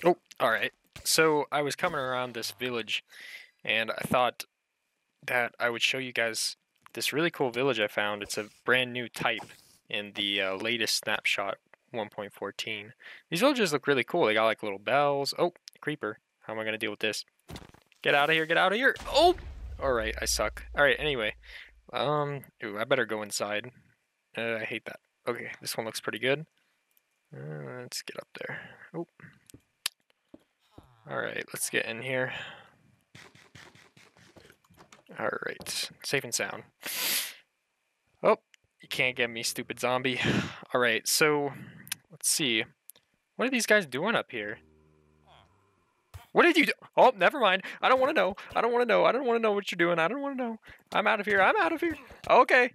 Oh, alright. So I was coming around this village and I thought that I would show you guys this really cool village I found. It's a brand new type in the latest snapshot 1.14. These villages look really cool. They got like little bells. Oh, creeper. How am I going to deal with this? Get out of here, get out of here. Oh! Alright, I suck. Alright, anyway. Ooh, I better go inside. I hate that. Okay, this one looks pretty good. Let's get up there. Oh. Alright, let's get in here. Alright, safe and sound. Oh, you can't get me, stupid zombie. Alright, so, let's see. What are these guys doing up here? What did you do? Oh, never mind. I don't want to know. I don't want to know. I don't want to know what you're doing. I don't want to know. I'm out of here. I'm out of here. Okay.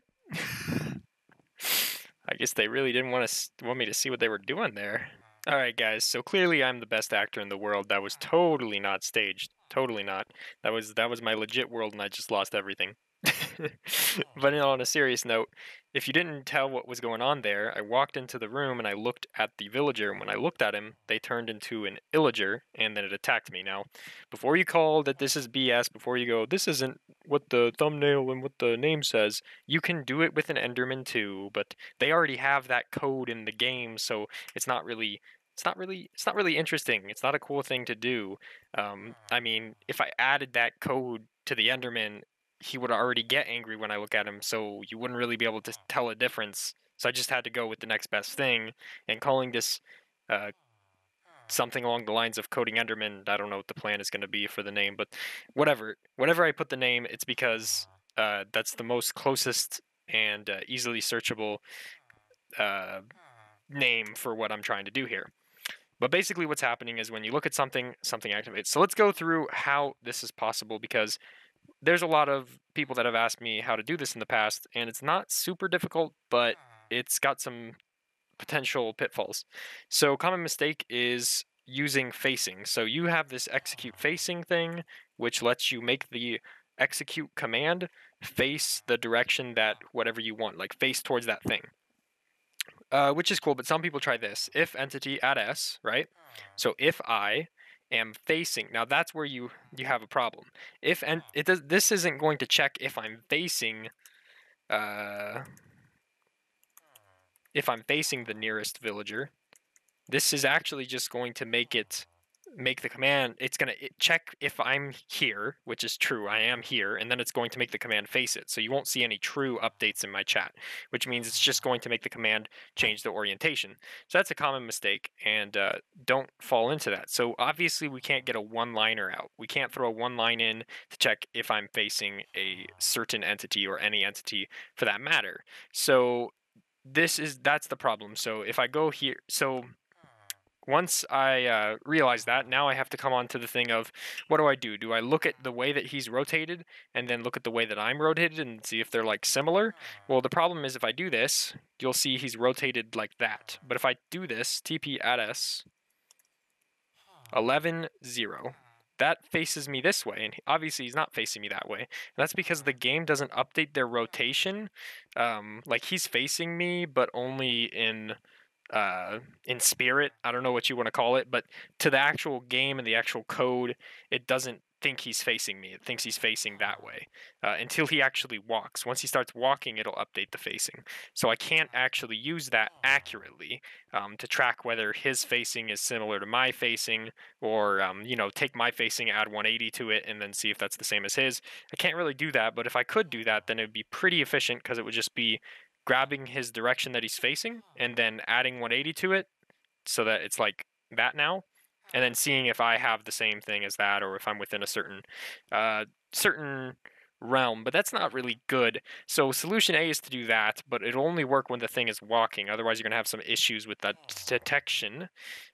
I guess they really didn't want me to see what they were doing there. Alright guys, so clearly I'm the best actor in the world. That was totally not staged. Totally not. That was my legit world and I just lost everything. But on a serious note, if you didn't tell what was going on there, I walked into the room and I looked at the villager, and when I looked at him, they turned into an illager, and then it attacked me. Now, before you call that this is BS, before you go, this isn't what the thumbnail and what the name says, you can do it with an Enderman too, but they already have that code in the game, so it's not really interesting. It's not a cool thing to do. I mean, if I added that code to the Enderman, he would already get angry when I look at him, so you wouldn't really be able to tell a difference. So I just had to go with the next best thing, and calling this uh, something along the lines of coding Enderman. I don't know what the plan is going to be for the name, but whatever. Whatever I put the name, it's because that's the most closest and easily searchable uh, name for what I'm trying to do here. But basically what's happening is when you look at something, something activates. So let's go through how this is possible, because there's a lot of people that have asked me how to do this in the past, and it's not super difficult, but it's got some potential pitfalls. So common mistake is using facing. So you have this execute facing thing, which lets you make the execute command face the direction that whatever you want, like face towards that thing. Which is cool, but some people try this. If entity at s, right? So if I am facing, now that's where you have a problem. If and it does, this isn't going to check uh, if I'm facing the nearest villager. This is actually just going to make the command. It's going to check if I'm here, which is true. I am here, and then it's going to make the command face it. So you won't see any true updates in my chat, which means it's just going to make the command change the orientation. So that's a common mistake, and don't fall into that. So obviously we can't get a one-liner out. We can't throw a one-line in to check if I'm facing a certain entity or any entity for that matter. So that's the problem. So if I go here, so once I realize that, now I have to come on to the thing of, what do I do? Do I look at the way that he's rotated and then look at the way that I'm rotated and see if they're like similar? Well, the problem is if I do this, you'll see he's rotated like that. But if I do this, TP at S, 11, 0, that faces me this way, and obviously he's not facing me that way. And that's because the game doesn't update their rotation. Like he's facing me, but only in spirit. I don't know what you want to call it, but to the actual game and the actual code, it doesn't think he's facing me. It thinks he's facing that way until he actually walks. Once he starts walking, it'll update the facing. So I can't actually use that accurately to track whether his facing is similar to my facing, or take my facing, add 180 to it, and then see if that's the same as his. I can't really do that, but if I could do that, then it would be pretty efficient, because it would just be grabbing his direction that he's facing and then adding 180 to it so that it's like that now, and then seeing if I have the same thing as that, or if I'm within a certain realm. But that's not really good. So solution A is to do that, but it'll only work when the thing is walking. Otherwise you're going to have some issues with that detection.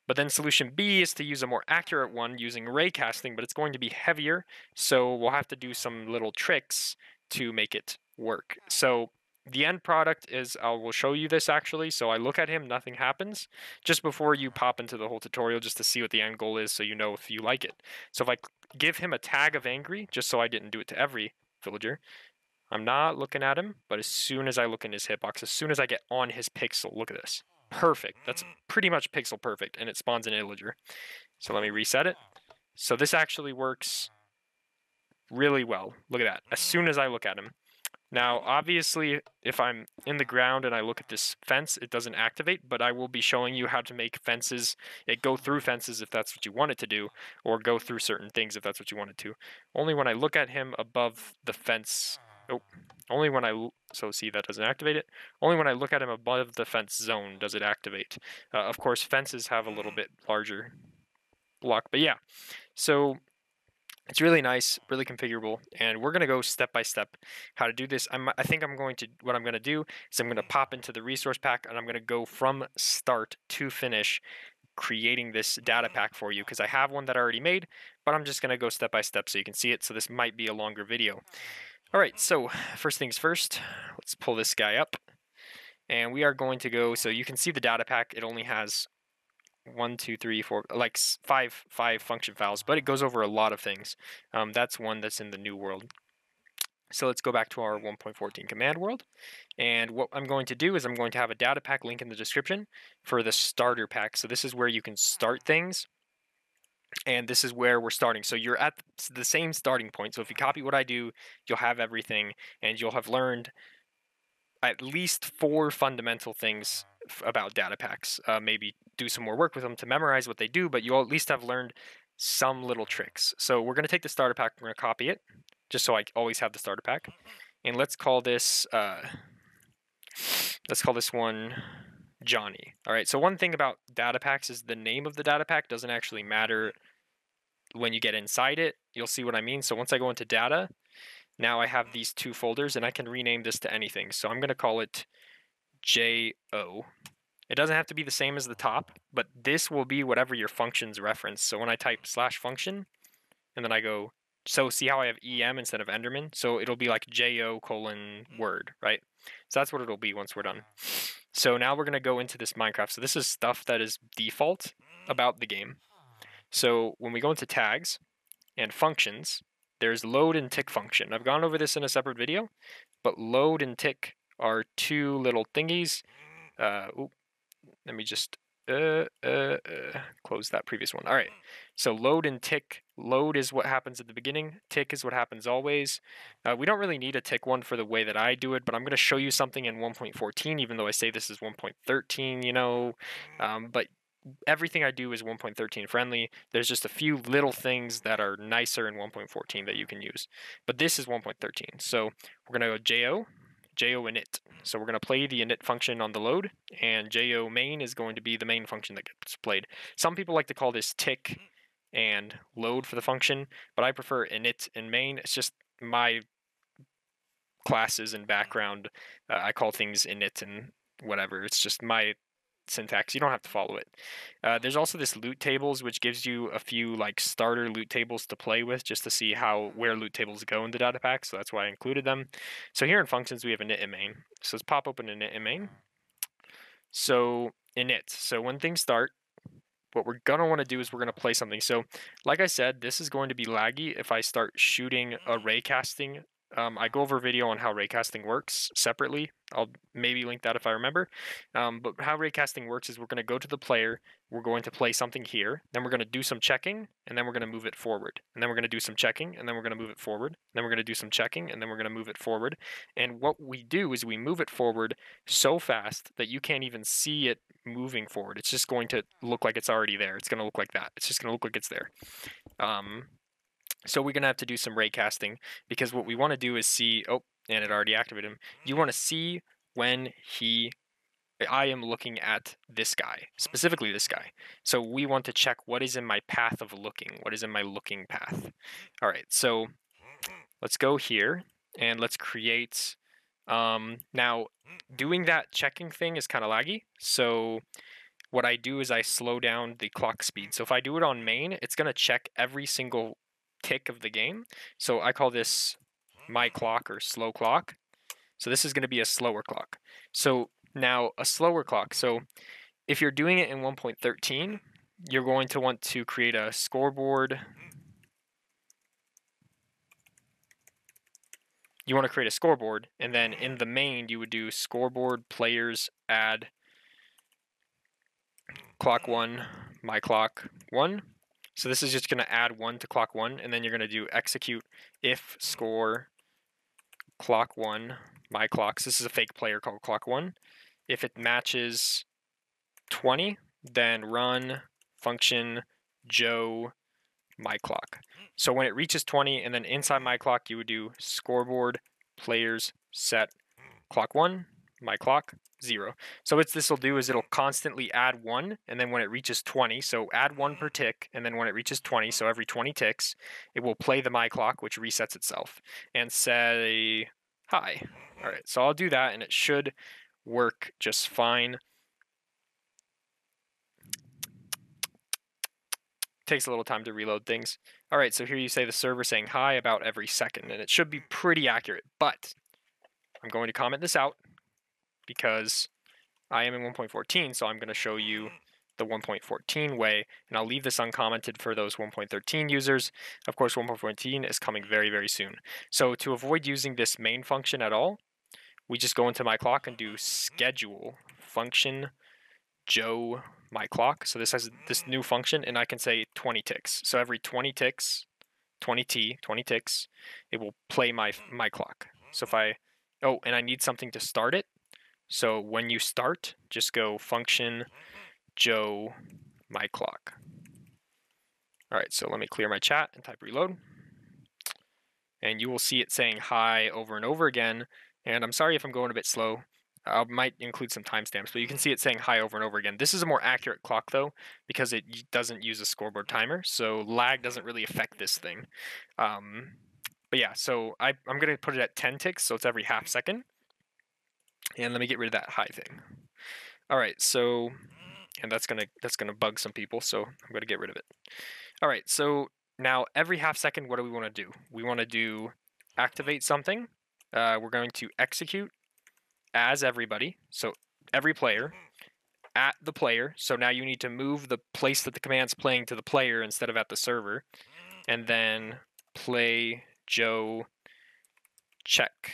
But then solution B is to use a more accurate one using ray casting, but it's going to be heavier, so we'll have to do some little tricks to make it work. So the end product is, I will show you this actually. So I look at him, nothing happens, just before you pop into the whole tutorial, just to see what the end goal is, so you know if you like it. So if I give him a tag of angry, just so I didn't do it to every villager, I'm not looking at him, but as soon as I look in his hitbox, as soon as I get on his pixel, look at this. Perfect. That's pretty much pixel perfect, and it spawns an illager. So let me reset it. So this actually works really well. Look at that. As soon as I look at him. Now, obviously, if I'm in the ground and I look at this fence, it doesn't activate, but I will be showing you how to make fences, go through fences if that's what you want it to do, or go through certain things if that's what you want it to. Only when I look at him above the fence, only when so see, that doesn't activate it. Only when I look at him above the fence zone does it activate. Of course, fences have a little bit larger block, but yeah. So it's really nice, really configurable, and we're going to go step by step how to do this. I think what I'm going to do is I'm going to pop into the resource pack, and I'm going to go from start to finish creating this data pack for you, because I have one that I already made, but I'm just going to go step by step so you can see it, so this might be a longer video. All right, so first things first, let's pull this guy up, and we are going to go, so you can see the data pack, it only has 1, 2, 3, 4, like five function files, but it goes over a lot of things. That's one that's in the new world. So let's go back to our 1.14 command world. And what I'm going to do is I'm going to have a data pack link in the description for the starter pack. So this is where you can start things. And this is where we're starting. So you're at the same starting point. So if you copy what I do, you'll have everything and you'll have learned at least 4 fundamental things about data packs. Maybe do some more work with them to memorize what they do, but you'll at least have learned some little tricks. So we're going to take the starter pack, we're going to copy it, just so I always have the starter pack. And let's call this one Johnny. All right, so one thing about data packs is the name of the data pack doesn't actually matter when you get inside it. You'll see what I mean. So once I go into data, now I have these 2 folders, and I can rename this to anything. So I'm going to call it JO. It doesn't have to be the same as the top, but this will be whatever your functions reference. So when I type /function, and then I go, so see how I have EM instead of Enderman? So it'll be like JO:word, right? So that's what it'll be once we're done. So now we're going to go into this Minecraft. So this is stuff that is default about the game. So when we go into tags and functions, there's load and tick function. I've gone over this in a separate video, but load and tick are 2 little thingies. Let me just close that previous one. All right, so load and tick. Load is what happens at the beginning. Tick is what happens always. We don't really need a tick one for the way that I do it, but I'm going to show you something in 1.14, even though I say this is 1.13, you know, but everything I do is 1.13 friendly. There's just a few little things that are nicer in 1.14 that you can use, but this is 1.13. So we're going to go JO init. So we're going to play the init function on the load, and JO main is going to be the main function that gets played. Some people like to call this tick and load for the function, but I prefer init and main. It's just my classes and background. I call things init and whatever. It's just my syntax. You don't have to follow it. There's also this loot tables, which gives you a few like starter loot tables to play with, just to see where loot tables go in the data pack. So that's why I included them. So here in functions we have init and main. So let's pop open init and main. So init. So when things start, what we're gonna want to do is we're gonna play something. So like I said, this is going to be laggy if I start shooting a raycasting. I go over a video on how raycasting works separately. I'll maybe link that if I remember. But how raycasting works is we're going to go to the player, we're going to play something here, then we're going to do some checking, and then we're going to move it forward. And then we're going to do some checking, and then we're going to move it forward. And then we're going to do some checking, and then we're going to move it forward. And what we do is we move it forward so fast that you can't even see it moving forward. It's just going to look like it's already there. It's going to look like that. It's just going to look like it's there. So we're going to have to do some raycasting, because what we want to do is see, oh, and it already activated him. You want to see when I am looking at this guy, specifically this guy. So we want to check what is in my path of looking, what is in my looking path. All right, so let's go here and let's create, now doing that checking thing is kind of laggy. So what I do is I slow down the clock speed. So if I do it on main, it's going to check every single tick of the game. So I call this my clock or slow clock. So this is going to be a slower clock. So now a slower clock. So if you're doing it in 1.13, you're going to want to create a scoreboard. You want to create a scoreboard, and then in the main you would do scoreboard players add clock 1, my clock 1. So this is just going to add 1 to clock 1, and then you're going to do execute if score clock 1 my clocks. This is a fake player called clock 1. If it matches 20, then run function Joe my clock. So when it reaches 20, and then inside my clock, you would do scoreboard players set clock 1 my clock 0. So what this will do is it'll constantly add 1, and then when it reaches 20, so add 1 per tick, and then when it reaches 20, so every 20 ticks, it will play the my clock, which resets itself, and say hi. All right, so I'll do that, and it should work just fine. Takes a little time to reload things. All right, so here you say the server saying hi about every second, and it should be pretty accurate, but I'm going to comment this out because I am in 1.14, so I'm going to show you the 1.14 way, and I'll leave this uncommented for those 1.13 users. Of course, 1.14 is coming very, very soon. So to avoid using this main function at all, we just go into my clock and do schedule function Joe my clock. So this has this new function, and I can say 20 ticks. So every 20 ticks, 20 ticks, it will play my clock. So if and I need something to start it. So when you start, just go function Joe my clock. All right, so let me clear my chat and type reload. And you will see it saying hi over and over again. And I'm sorry if I'm going a bit slow. I might include some timestamps, but you can see it saying hi over and over again. This is a more accurate clock, though, because it doesn't use a scoreboard timer, so lag doesn't really affect this thing. But yeah, so I'm going to put it at 10 ticks, so it's every half second. And let me get rid of that hi thing. All right, so, and that's gonna bug some people, so I'm gonna get rid of it. All right, so now every half second, what do we want to do? We want to do activate something. We're going to execute as everybody, so every player at the player. So now you need to move the place that the command's playing to the player instead of at the server, and then play Joe check.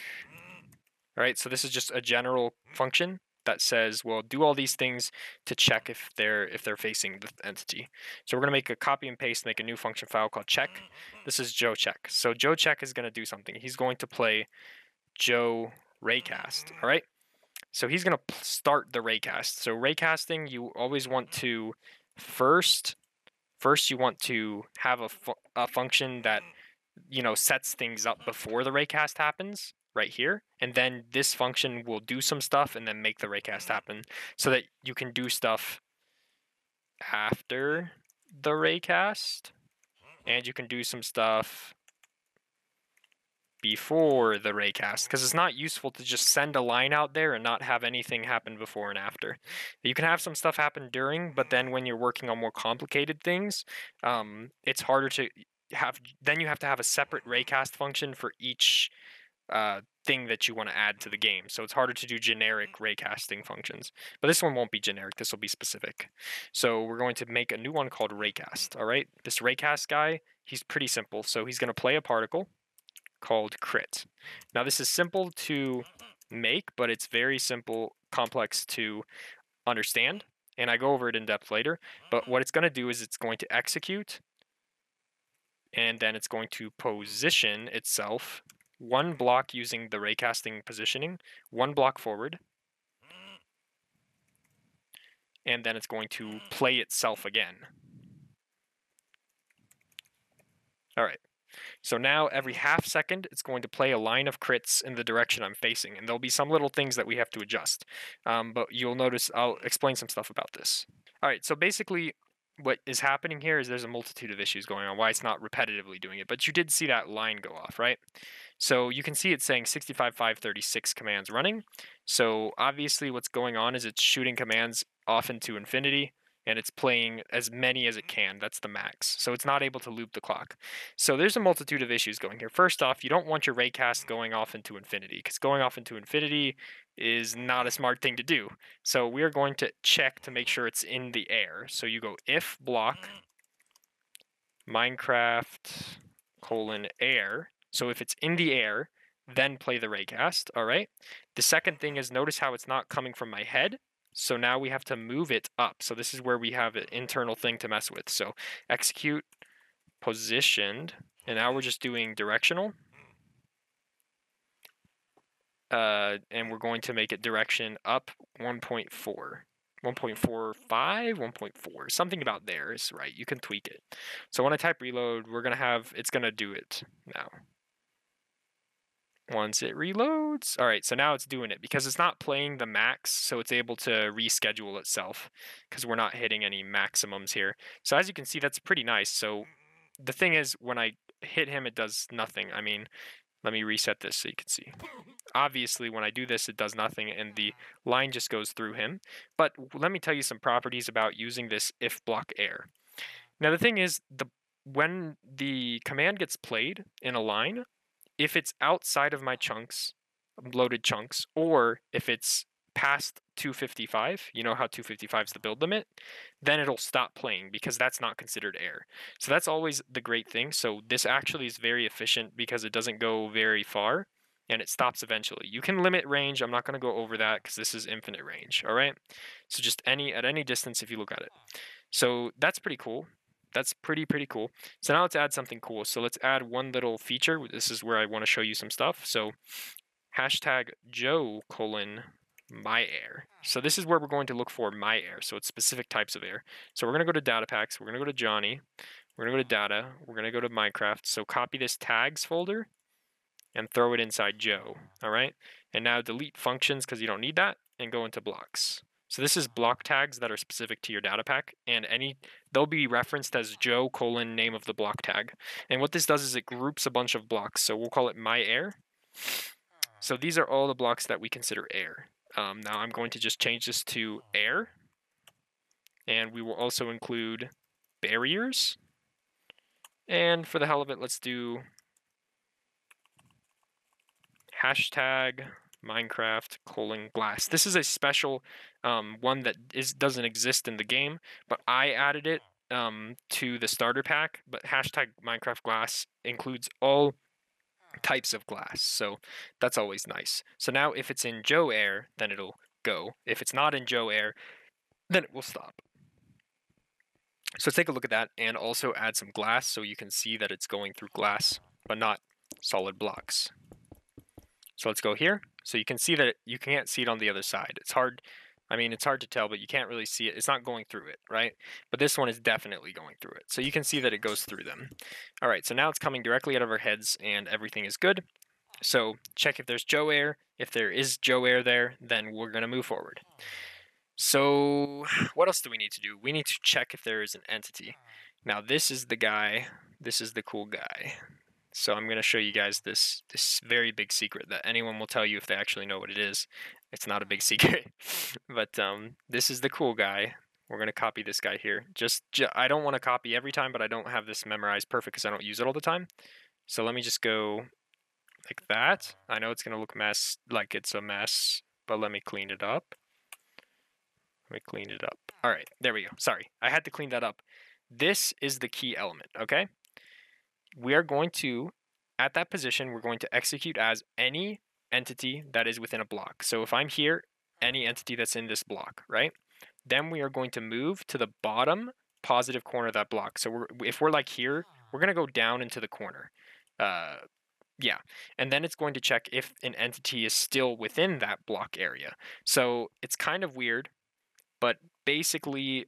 All right, so this is just a general function that says, well, do all these things to check if they're facing the entity. So we're going to make a copy and paste, make a new function file called check. This is Joe check. So Joe check is going to do something. He's going to play Joe raycast. All right. So he's going to start the raycast. So raycasting, you always want to first you want to have a function that sets things up before the raycast happens right here, and then this function will do some stuff and then make the raycast happen so that you can do stuff after the raycast, and you can do some stuff before the raycast, because it's not useful to just send a line out there and not have anything happen before and after. You can have some stuff happen during, but then when you're working on more complicated things, it's harder to have. Then you have to have a separate raycast function for each thing that you want to add to the game. So it's harder to do generic raycasting functions. But this one won't be generic. This will be specific. So we're going to make a new one called raycast. All right. This raycast guy, he's pretty simple. So he's going to play a particle called crit. Now this is simple to make, but it's very complex to understand. And I go over it in depth later. But what it's going to do is it's going to execute, and then it's going to position itself one block using the raycasting positioning, one block forward, and then it's going to play itself again. All right. So now every half second, it's going to play a line of crits in the direction I'm facing, and there'll be some little things that we have to adjust. But you'll notice I'll explain some stuff about this. All right, so basically what is happening here is there's a multitude of issues going on, why it's not repetitively doing it, but you did see that line go off, right? So you can see it's saying 65,536 commands running. So obviously what's going on is it's shooting commands off into infinity, and it's playing as many as it can. That's the max. So it's not able to loop the clock. So there's a multitude of issues going here. First off, you don't want your raycast going off into infinity, because going off into infinity is not a smart thing to do. So we are going to check to make sure it's in the air. So you go if block Minecraft :air. So if it's in the air, then play the raycast. All right. The second thing is notice how it's not coming from my head. So now we have to move it up. So this is where we have an internal thing to mess with. So execute positioned, and now we're just doing directional. And we're going to make it direction up 1.4. 1.45, 1.4, something about there is right. You can tweak it. So when I type reload, it's gonna do it now. Once it reloads, all right, so now it's doing it because it's not playing the max, so it's able to reschedule itself because we're not hitting any maximums here. So as you can see, that's pretty nice. So the thing is, when I hit him, it does nothing. I mean, let me reset this so you can see. Obviously, when I do this, it does nothing, and the line just goes through him. But let me tell you some properties about using this if block air. Now, the thing is, when the command gets played in a line, if it's outside of my chunks, loaded chunks, or if it's past 255, you know how 255 is the build limit, then it'll stop playing because that's not considered air. So that's always the great thing. So this actually is very efficient because it doesn't go very far and it stops eventually. You can limit range. I'm not going to go over that because this is infinite range. All right. So just at any distance if you look at it. So that's pretty cool. That's pretty cool. So now let's add something cool. So let's add one little feature. This is where I want to show you some stuff. So hashtag Joe : my air. So this is where we're going to look for my air. So it's specific types of air. So we're going to go to data packs. We're going to go to Johnny. We're going to go to data. We're going to go to Minecraft. So copy this tags folder and throw it inside Joe. All right. And now delete functions because you don't need that and go into blocks. So this is block tags that are specific to your data pack, and they'll be referenced as Joe : name of the block tag. And what this does is it groups a bunch of blocks. So we'll call it my air. So these are all the blocks that we consider air. Now I'm going to just change this to air, and we will also include barriers. And for the hell of it, let's do hashtag Minecraft : glass. This is a special one that doesn't exist in the game, but I added it to the starter pack. But hashtag Minecraft glass includes all types of glass, so that's always nice. So now if it's in Joe air, then it'll go. If it's not in Joe air, then it will stop. So let's take a look at that and also add some glass so you can see that it's going through glass, but not solid blocks. So let's go here. So you can see that you can't see it on the other side. It's hard. I mean, it's hard to tell, but you can't really see it. It's not going through it, right? But this one is definitely going through it. So you can see that it goes through them. All right, so now it's coming directly out of our heads and everything is good. So check if there's Joe air. If there is Joe air there, then we're going to move forward. So what else do we need to do? We need to check if there is an entity. Now this is the guy. This is the cool guy. So I'm going to show you guys this very big secret that anyone will tell you if they actually know what it is. It's not a big secret. But this is the cool guy. We're going to copy this guy here. I don't want to copy every time, but I don't have this memorized perfect because I don't use it all the time. So let me just go like that. I know it's going to look like it's a mess, but let me clean it up. Let me clean it up. All right, there we go. Sorry, I had to clean that up. This is the key element, okay? We are going to, at that position, we're going to execute as any entity that is within a block. So if I'm here, any entity that's in this block, right? Then we are going to move to the bottom positive corner of that block. So if we're like here, we're going to go down into the corner. Yeah, and then it's going to check if an entity is still within that block area. So it's kind of weird, but basically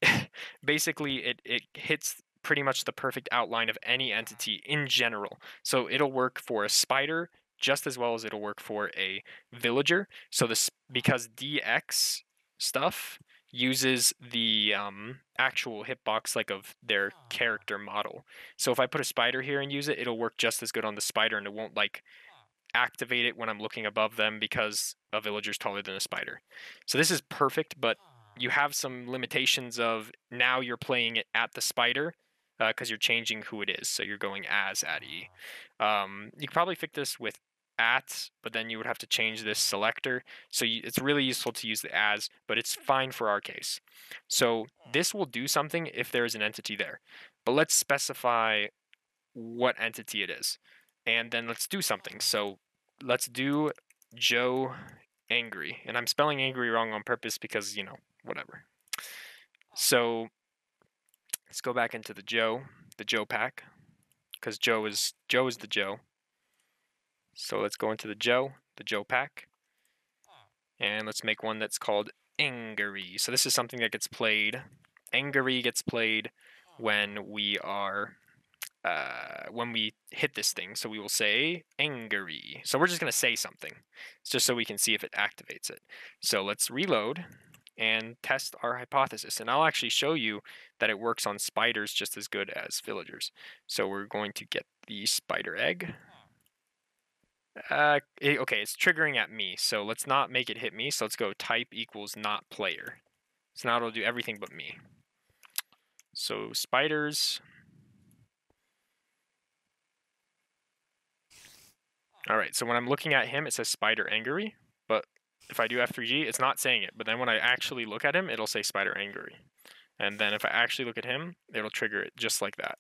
it hits pretty much the perfect outline of any entity in general. So it'll work for a spider just as well as it'll work for a villager. So because DX stuff uses the actual hitbox like of their character model. So if I put a spider here and use it, it'll work just as good on the spider, and it won't like activate it when I'm looking above them because a villager's taller than a spider. So this is perfect, but you have some limitations of now you're playing it at the spider because you're changing who it is. So you're going as at E. You could probably fix this with at, but then you would have to change this selector. So it's really useful to use the as, but it's fine for our case. So this will do something if there is an entity there. But let's specify what entity it is. And then let's do something. So let's do Joe angry. And I'm spelling angry wrong on purpose because, you know, whatever. So let's go back into the Joe pack, because Joe is the Joe. So let's go into the Joe pack, and let's make one that's called angry. So this is something that gets played. Angry gets played when we are when we hit this thing. So we will say angry. So we're just going to say something. It's just so we can see if it activates it. So let's reload and test our hypothesis. And I'll actually show you that it works on spiders just as good as villagers. So we're going to get the spider egg. Okay, it's triggering at me. So let's not make it hit me. So let's go type equals not player. So now it'll do everything but me. So spiders. All right, so when I'm looking at him, it says spider angry, but if I do F3G, it's not saying it. But then when I actually look at him, it'll say spider angry. And then if I actually look at him, it'll trigger it just like that.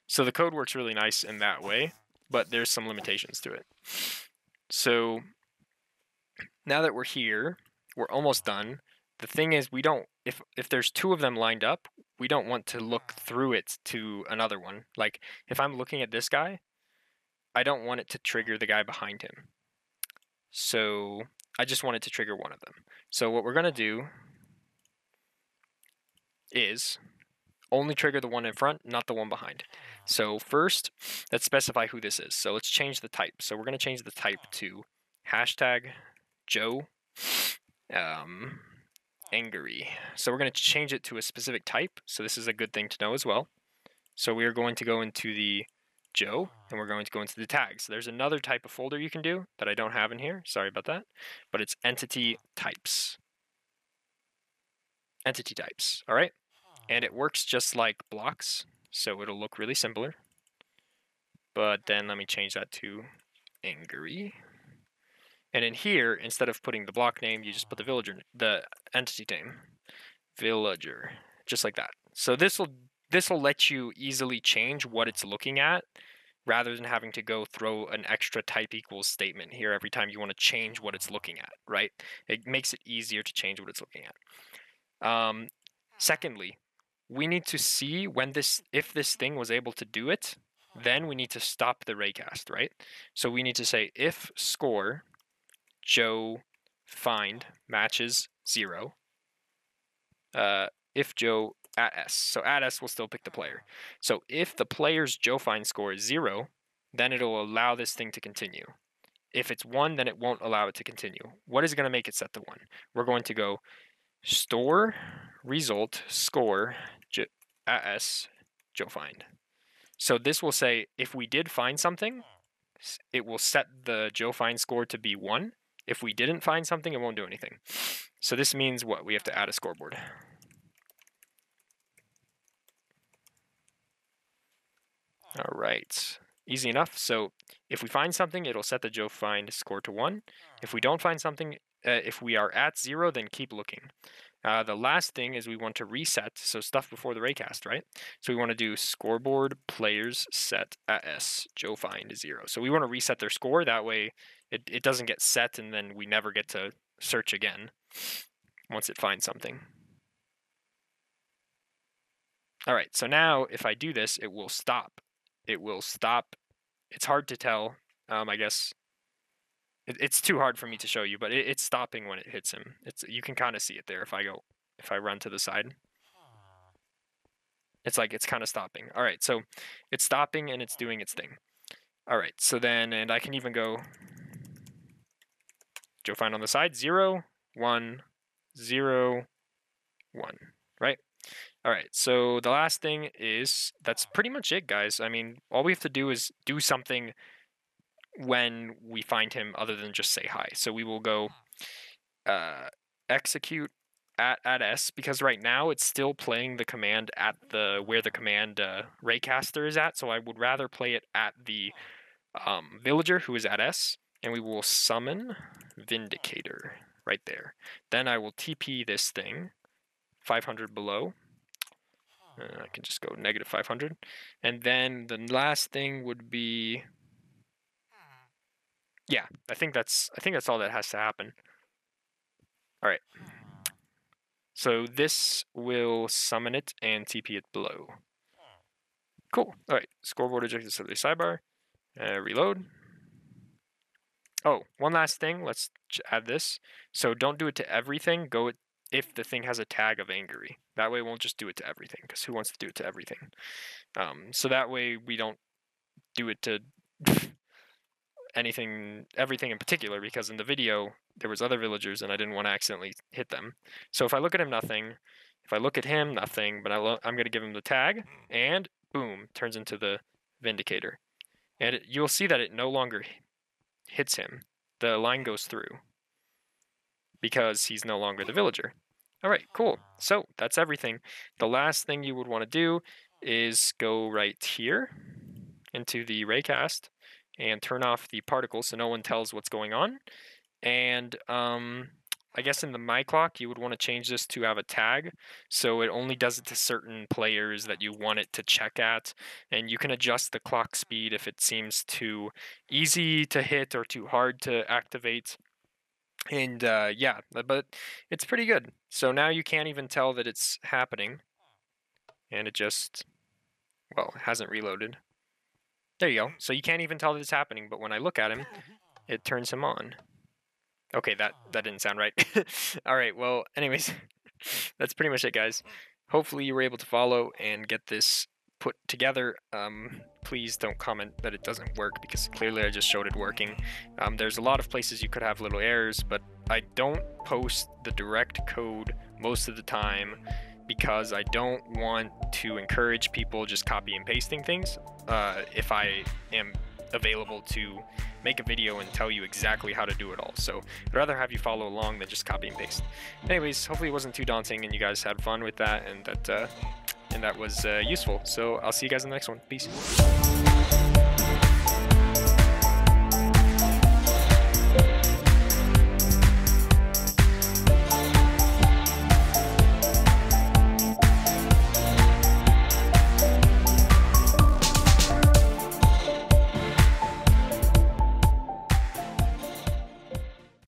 So the code works really nice in that way, but there's some limitations to it. So now that we're here, we're almost done. The thing is, we don't, if there's two of them lined up, we don't want to look through it to another one. Like if I'm looking at this guy, I don't want it to trigger the guy behind him. So I just want it to trigger one of them. So what we're going to do is only trigger the one in front, not the one behind. So first, let's specify who this is. So let's change the type. So we're going to change the type to hashtag Joe angry. So we're going to change it to a specific type. So this is a good thing to know as well. So we are going to go into the Joe, and we're going to go into the tags. So there's another type of folder you can do that I don't have in here. Sorry about that. But it's entity types. Entity types, all right? And it works just like blocks, so it'll look really similar. But then let me change that to angry. And in here, instead of putting the block name, you just put the entity name, villager, just like that. So this will let you easily change what it's looking at, rather than having to go throw an extra type equals statement here every time you want to change what it's looking at, right? It makes it easier to change what it's looking at. Secondly, we need to see if this thing was able to do it, then we need to stop the raycast, right? So we need to say if score Joe find matches 0, if Joe at S. So at S will still pick the player. So if the player's Joe find score is 0, then it'll allow this thing to continue. If it's 1, then it won't allow it to continue. What is going to make it set to 1? We're going to go store result score at S Joe find. So this will say if we did find something, it will set the Joe find score to be 1. If we didn't find something, it won't do anything. So this means what? We have to add a scoreboard. All right, easy enough. So if we find something, it'll set the Joe find score to 1. If we don't find something, if we are at 0, then keep looking. The last thing is we want to reset, so stuff before the raycast, right? So we want to do scoreboard players set at S Joe find 0. So we want to reset their score, that way it doesn't get set and then we never get to search again once it finds something. All right, so now if I do this, it will stop. It will stop. It's hard to tell, I guess. It's too hard for me to show you, but it's stopping when it hits him. You can kind of see it there if I run to the side. It's kind of stopping. All right, so it's stopping and it's doing its thing. All right, so then, and I can even go Joe find on the side, 0, 1, 0, 1, right? All right, so the last thing is, that's pretty much it, guys. I mean, all we have to do is do something when we find him other than just say hi. So we will go execute at S, because right now it's still playing the command at where the command raycaster is at. So I would rather play it at the villager who is at S, and we will summon Vindicator right there. Then I will TP this thing 500 below. I can just go negative 500. And then the last thing would be, yeah, I think that's all that has to happen. All right. So this will summon it and TP it below. Cool. All right. Scoreboard ejected to the sidebar. Reload. Oh, one last thing. Let's add this. So don't do it to everything. Go if the thing has a tag of angry. That way it won't just do it to everything, because who wants to do it to everything? So that way we don't do it to everything in particular, because in the video there was other villagers and I didn't want to accidentally hit them. So if I look at him, nothing. If I look at him, nothing. But I'm going to give him the tag, and boom, turns into the Vindicator. And you'll see that it no longer hits him. The line goes through because he's no longer the villager. All right, cool. So that's everything. The last thing you would want to do is go right here into the raycast and turn off the particle so no one tells what's going on. And I guess in the my clock you would want to change this to have a tag, so it only does it to certain players that you want it to check at, and you can adjust the clock speed if it seems too easy to hit or too hard to activate. And yeah, but it's pretty good. So now you can't even tell that it's happening, and it just, well, it hasn't reloaded. There you go. So you can't even tell that it's happening, but when I look at him, it turns him on. Okay, that didn't sound right. All right, well, anyways, that's pretty much it, guys. Hopefully you were able to follow and get this put together. Please don't comment that it doesn't work, because clearly I just showed it working. There's a lot of places you could have little errors, but I don't post the direct code most of the time because I don't want to encourage people just copy and pasting things. If I am available to make a video and tell you exactly how to do it all. So I'd rather have you follow along than just copy and paste. Anyways, hopefully it wasn't too daunting and you guys had fun with that, and that was useful. So I'll see you guys in the next one. Peace.